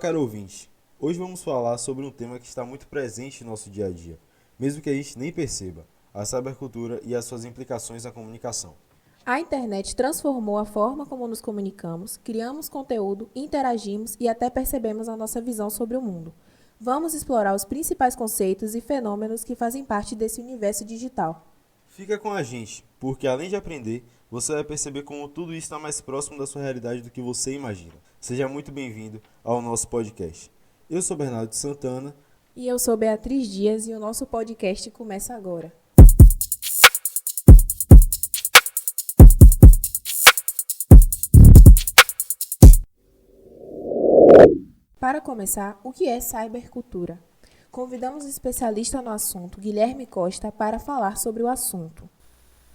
caro ouvinte. Hoje vamos falar sobre um tema que está muito presente no nosso dia a dia, mesmo que a gente nem perceba, a cybercultura e as suas implicações na comunicação. A internet transformou a forma como nos comunicamos, criamos conteúdo, interagimos e até percebemos a nossa visão sobre o mundo. Vamos explorar os principais conceitos e fenômenos que fazem parte desse universo digital. Fica com a gente, porque além de aprender, você vai perceber como tudo isso está mais próximo da sua realidade do que você imagina. Seja muito bem-vindo ao nosso podcast. Eu sou Bernardo de Santana. E eu sou Beatriz Dias e o nosso podcast começa agora. Para começar, o que é cybercultura? Convidamos o especialista no assunto, Guilherme Costa, para falar sobre o assunto.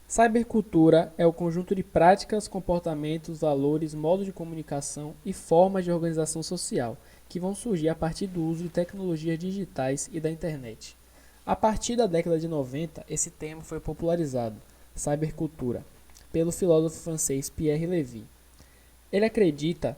Cybercultura é o conjunto de práticas, comportamentos, valores, modos de comunicação e formas de organização social que vão surgir a partir do uso de tecnologias digitais e da internet. A partir da década de 90, esse termo foi popularizado, cybercultura, pelo filósofo francês Pierre Levy. Ele acredita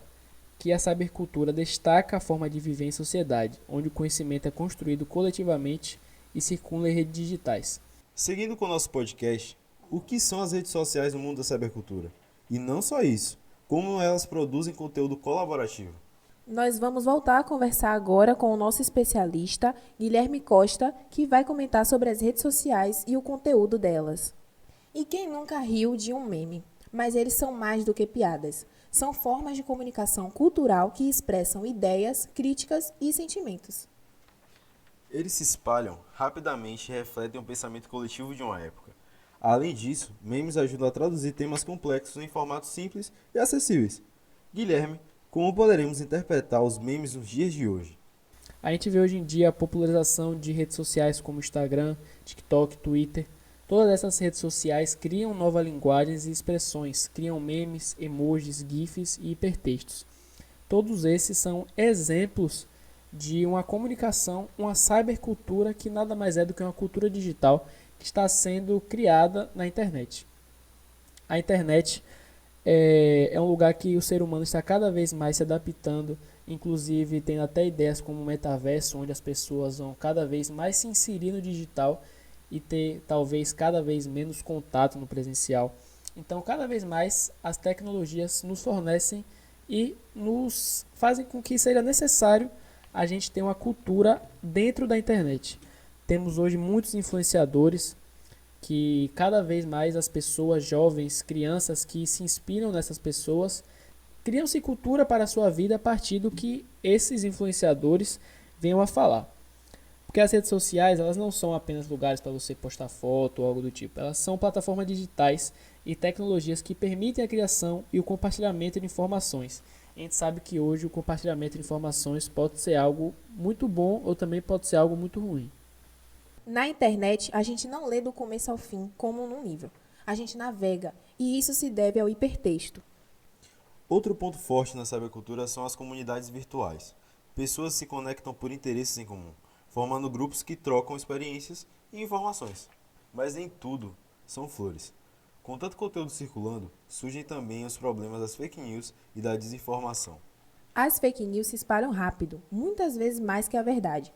que a cybercultura destaca a forma de viver em sociedade, onde o conhecimento é construído coletivamente e circula em redes digitais. Seguindo com o nosso podcast, o que são as redes sociais no mundo da cybercultura? E não só isso, como elas produzem conteúdo colaborativo. Nós vamos voltar a conversar agora com o nosso especialista, Guilherme Costa, que vai comentar sobre as redes sociais e o conteúdo delas. E quem nunca riu de um meme? Mas eles são mais do que piadas. São formas de comunicação cultural que expressam ideias, críticas e sentimentos. Eles se espalham rapidamente e refletem o pensamento coletivo de uma época. Além disso, memes ajudam a traduzir temas complexos em formatos simples e acessíveis. Guilherme, como poderemos interpretar os memes nos dias de hoje? A gente vê hoje em dia a popularização de redes sociais como Instagram, TikTok, Twitter. Todas essas redes sociais criam novas linguagens e expressões, criam memes, emojis, gifs e hipertextos. Todos esses são exemplos de uma comunicação, uma cybercultura que nada mais é do que uma cultura digital que está sendo criada na internet. A internet é um lugar que o ser humano está cada vez mais se adaptando, inclusive tendo até ideias como o metaverso, onde as pessoas vão cada vez mais se inserir no digital e ter talvez cada vez menos contato no presencial. Então, cada vez mais as tecnologias nos fornecem e nos fazem com que seja necessário a gente ter uma cultura dentro da internet. Temos hoje muitos influenciadores que cada vez mais as pessoas jovens, crianças que se inspiram nessas pessoas, criam-se cultura para a sua vida a partir do que esses influenciadores venham a falar. Porque as redes sociais, elas não são apenas lugares para você postar foto ou algo do tipo. Elas são plataformas digitais e tecnologias que permitem a criação e o compartilhamento de informações. A gente sabe que hoje o compartilhamento de informações pode ser algo muito bom ou também pode ser algo muito ruim. Na internet, a gente não lê do começo ao fim, como num livro. A gente navega, e isso se deve ao hipertexto. Outro ponto forte na cybercultura são as comunidades virtuais. Pessoas se conectam por interesses em comum, formando grupos que trocam experiências e informações. Mas nem tudo são flores. Com tanto conteúdo circulando, surgem também os problemas das fake news e da desinformação. As fake news se espalham rápido, muitas vezes mais que a verdade.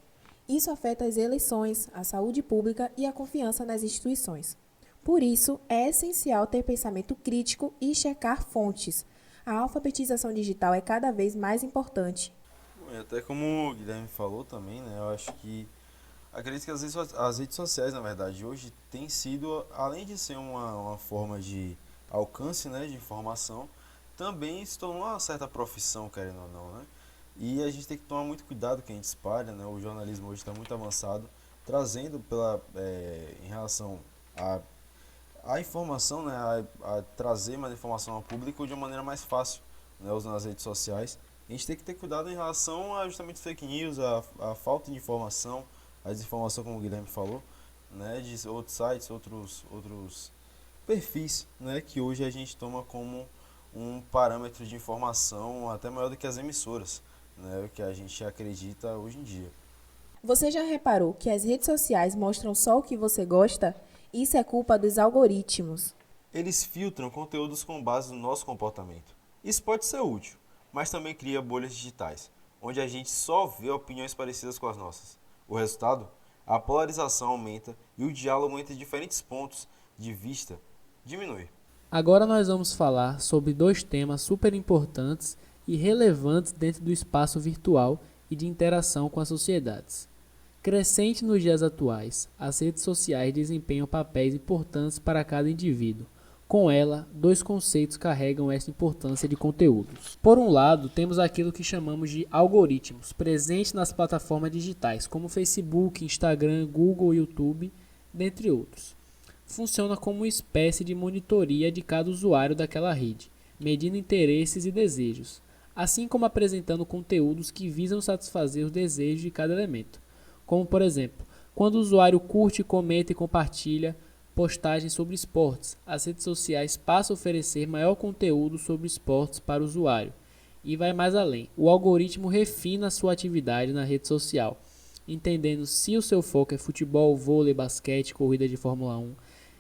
Isso afeta as eleições, a saúde pública e a confiança nas instituições. Por isso, é essencial ter pensamento crítico e checar fontes. A alfabetização digital é cada vez mais importante. Bom, e até como o Guilherme falou também, né, eu acho que acredito que as redes sociais, na verdade, hoje têm sido, além de ser uma forma de alcance, né, de informação, também se tornou uma certa profissão, querendo ou não, né? E a gente tem que tomar muito cuidado com o que a gente espalha, né? O jornalismo hoje está muito avançado, trazendo em relação à informação, né? A trazer mais informação ao público de uma maneira mais fácil, né? Usando as redes sociais. A gente tem que ter cuidado em relação a justamente fake news, a falta de informação, a desinformação, como o Guilherme falou, né? De outros sites, outros perfis, né? Que hoje a gente toma como um parâmetro de informação até maior do que as emissoras, né, o que a gente acredita hoje em dia. Você já reparou que as redes sociais mostram só o que você gosta? Isso é culpa dos algoritmos. Eles filtram conteúdos com base no nosso comportamento. Isso pode ser útil, mas também cria bolhas digitais, onde a gente só vê opiniões parecidas com as nossas. O resultado? A polarização aumenta e o diálogo entre diferentes pontos de vista diminui. Agora nós vamos falar sobre dois temas super importantes e relevantes dentro do espaço virtual e de interação com as sociedades. Crescente nos dias atuais, as redes sociais desempenham papéis importantes para cada indivíduo. Com ela, dois conceitos carregam essa importância de conteúdos. Por um lado, temos aquilo que chamamos de algoritmos, presentes nas plataformas digitais, como Facebook, Instagram, Google, YouTube, dentre outros. Funciona como uma espécie de monitoria de cada usuário daquela rede, medindo interesses e desejos, assim como apresentando conteúdos que visam satisfazer os desejos de cada elemento. Como, por exemplo, quando o usuário curte, comenta e compartilha postagens sobre esportes, as redes sociais passam a oferecer maior conteúdo sobre esportes para o usuário. E vai mais além. O algoritmo refina a sua atividade na rede social, entendendo se o seu foco é futebol, vôlei, basquete, corrida de Fórmula 1,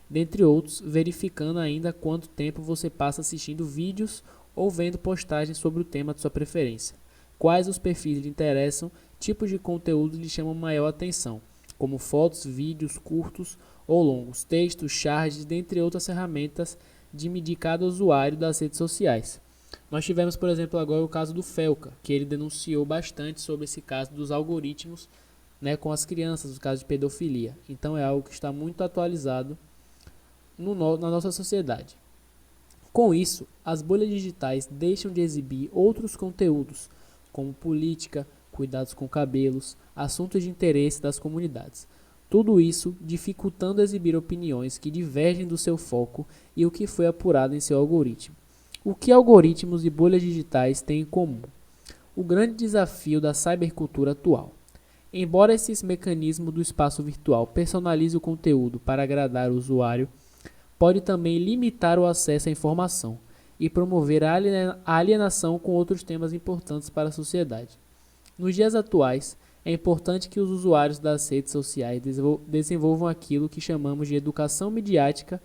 dentre outros, verificando ainda quanto tempo você passa assistindo vídeos ou vendo postagens sobre o tema de sua preferência. Quais os perfis lhe interessam, tipos de conteúdo lhe chamam maior atenção, como fotos, vídeos curtos ou longos, textos, charges, dentre outras ferramentas de medir cada usuário das redes sociais. Nós tivemos, por exemplo, agora o caso do Felca, que ele denunciou bastante sobre esse caso dos algoritmos, com as crianças, o caso de pedofilia. Então é algo que está muito atualizado na nossa sociedade. Com isso, as bolhas digitais deixam de exibir outros conteúdos, como política, cuidados com cabelos, assuntos de interesse das comunidades. Tudo isso dificultando exibir opiniões que divergem do seu foco e o que foi apurado em seu algoritmo. O que algoritmos e bolhas digitais têm em comum? O grande desafio da cybercultura atual. Embora esses mecanismos do espaço virtual personalizem o conteúdo para agradar o usuário, pode também limitar o acesso à informação e promover a alienação com outros temas importantes para a sociedade. Nos dias atuais, é importante que os usuários das redes sociais desenvolvam aquilo que chamamos de educação midiática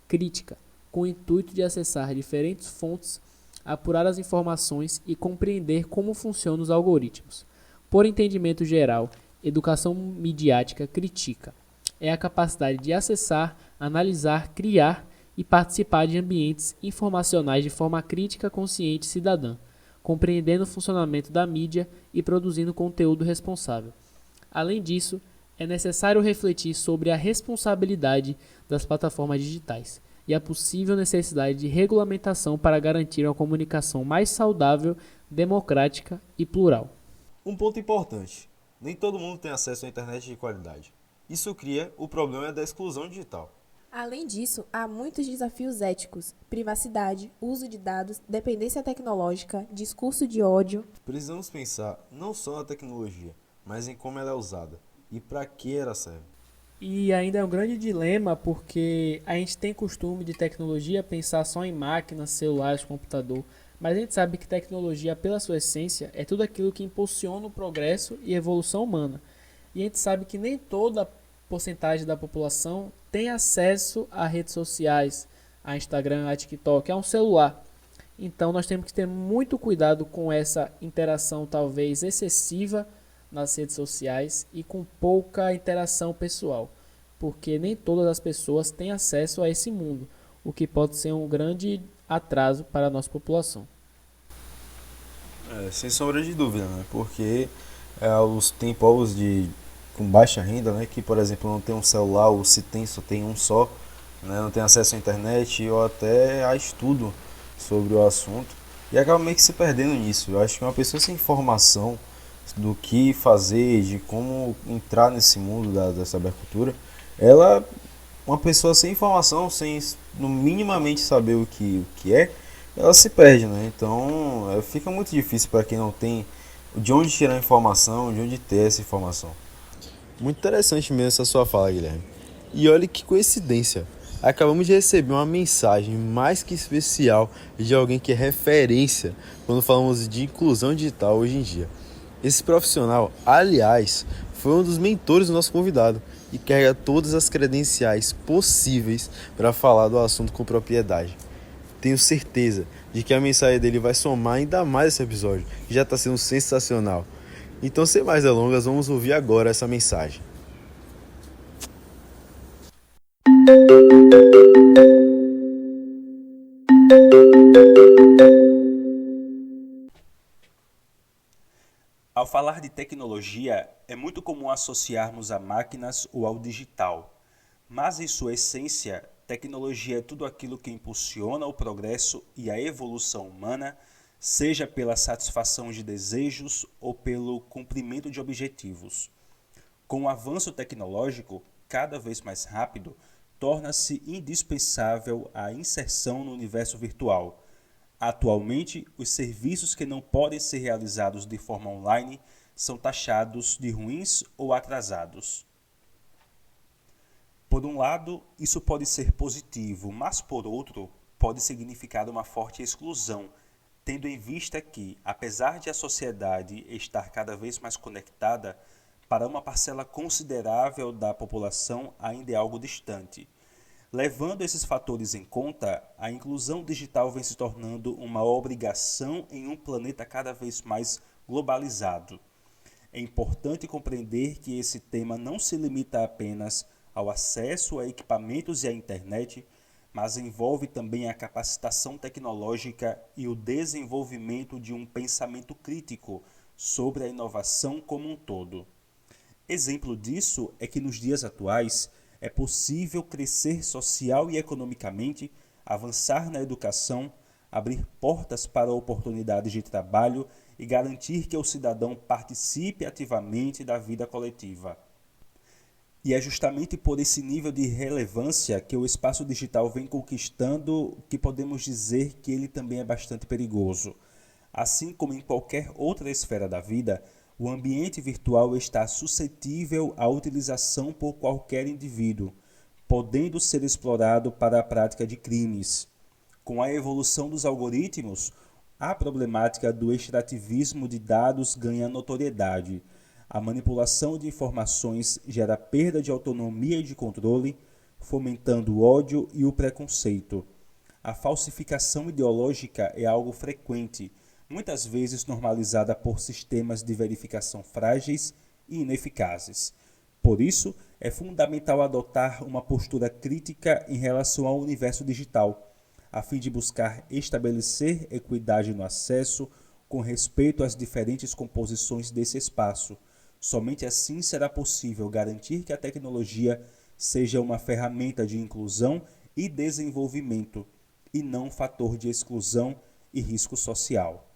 crítica, com o intuito de acessar diferentes fontes, apurar as informações e compreender como funcionam os algoritmos. Por entendimento geral, educação midiática crítica é a capacidade de acessar, analisar, criar e participar de ambientes informacionais de forma crítica, consciente e cidadã, compreendendo o funcionamento da mídia e produzindo conteúdo responsável. Além disso, é necessário refletir sobre a responsabilidade das plataformas digitais e a possível necessidade de regulamentação para garantir uma comunicação mais saudável, democrática e plural. Um ponto importante: nem todo mundo tem acesso à internet de qualidade. Isso cria o problema da exclusão digital. Além disso, há muitos desafios éticos: privacidade, uso de dados, dependência tecnológica, discurso de ódio. Precisamos pensar não só na tecnologia, mas em como ela é usada e para que ela serve. E ainda é um grande dilema porque a gente tem costume de tecnologia pensar só em máquinas, celulares, computador, mas a gente sabe que tecnologia, pela sua essência, é tudo aquilo que impulsiona o progresso e a evolução humana. E a gente sabe que nem toda porcentagem da população tem acesso a redes sociais, a Instagram, a TikTok, a um celular. Então nós temos que ter muito cuidado com essa interação talvez excessiva nas redes sociais e com pouca interação pessoal, porque nem todas as pessoas têm acesso a esse mundo, o que pode ser um grande atraso para a nossa população. Sem sombra de dúvida, né? Porque tem povos com baixa renda, né? Que, por exemplo, não tem um celular, ou se tem, só tem um só, né? Não tem acesso à internet ou até a estudo sobre o assunto e acaba meio que se perdendo nisso. Eu acho que uma pessoa sem informação do que fazer, de como entrar nesse mundo da cybercultura, uma pessoa sem informação, sem no minimamente saber o que é, ela se perde, né? Então fica muito difícil para quem não tem de onde tirar informação, de onde ter essa informação. Muito interessante mesmo essa sua fala, Guilherme. E olha que coincidência, acabamos de receber uma mensagem mais que especial de alguém que é referência quando falamos de inclusão digital hoje em dia. Esse profissional, aliás, foi um dos mentores do nosso convidado e carrega todas as credenciais possíveis para falar do assunto com propriedade. tenho certeza de que a mensagem dele vai somar ainda mais esse episódio, que já está sendo sensacional. Então, sem mais delongas, vamos ouvir agora essa mensagem. Ao falar de tecnologia, é muito comum associarmos a máquinas ou ao digital. Mas, em sua essência, tecnologia é tudo aquilo que impulsiona o progresso e a evolução humana, seja pela satisfação de desejos ou pelo cumprimento de objetivos. Com o avanço tecnológico cada vez mais rápido, torna-se indispensável a inserção no universo virtual. Atualmente, os serviços que não podem ser realizados de forma online são taxados de ruins ou atrasados. Por um lado, isso pode ser positivo, mas por outro, pode significar uma forte exclusão, tendo em vista que, apesar de a sociedade estar cada vez mais conectada, para uma parcela considerável da população ainda é algo distante. Levando esses fatores em conta, a inclusão digital vem se tornando uma obrigação em um planeta cada vez mais globalizado. É importante compreender que esse tema não se limita apenas ao acesso a equipamentos e à internet, mas envolve também a capacitação tecnológica e o desenvolvimento de um pensamento crítico sobre a inovação como um todo. Exemplo disso é que nos dias atuais é possível crescer social e economicamente, avançar na educação, abrir portas para oportunidades de trabalho e garantir que o cidadão participe ativamente da vida coletiva. E é justamente por esse nível de relevância que o espaço digital vem conquistando que podemos dizer que ele também é bastante perigoso. Assim como em qualquer outra esfera da vida, o ambiente virtual está suscetível à utilização por qualquer indivíduo, podendo ser explorado para a prática de crimes. Com a evolução dos algoritmos, a problemática do extrativismo de dados ganha notoriedade. A manipulação de informações gera perda de autonomia e de controle, fomentando o ódio e o preconceito. A falsificação ideológica é algo frequente, muitas vezes normalizada por sistemas de verificação frágeis e ineficazes. Por isso, é fundamental adotar uma postura crítica em relação ao universo digital, a fim de buscar estabelecer equidade no acesso, com respeito às diferentes composições desse espaço. Somente assim será possível garantir que a tecnologia seja uma ferramenta de inclusão e desenvolvimento, e não um fator de exclusão e risco social.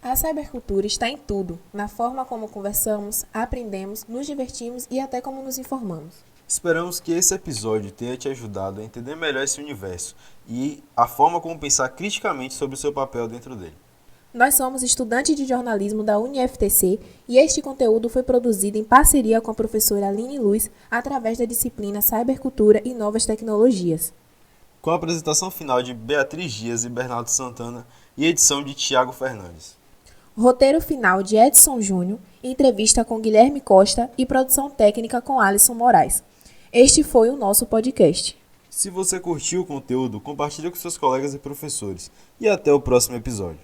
A cybercultura está em tudo, na forma como conversamos, aprendemos, nos divertimos e até como nos informamos. Esperamos que esse episódio tenha te ajudado a entender melhor esse universo e a forma como pensar criticamente sobre o seu papel dentro dele. Nós somos estudantes de jornalismo da UniFTC e este conteúdo foi produzido em parceria com a professora Aline Luz através da disciplina Cybercultura e Novas Tecnologias. Com a apresentação final de Beatriz Dias e Bernardo Santana e edição de Tiago Fernandes. Roteiro final de Edson Júnior, entrevista com Guilherme Costa e produção técnica com Alisson Moraes. Este foi o nosso podcast. Se você curtiu o conteúdo, compartilhe com seus colegas e professores. E até o próximo episódio.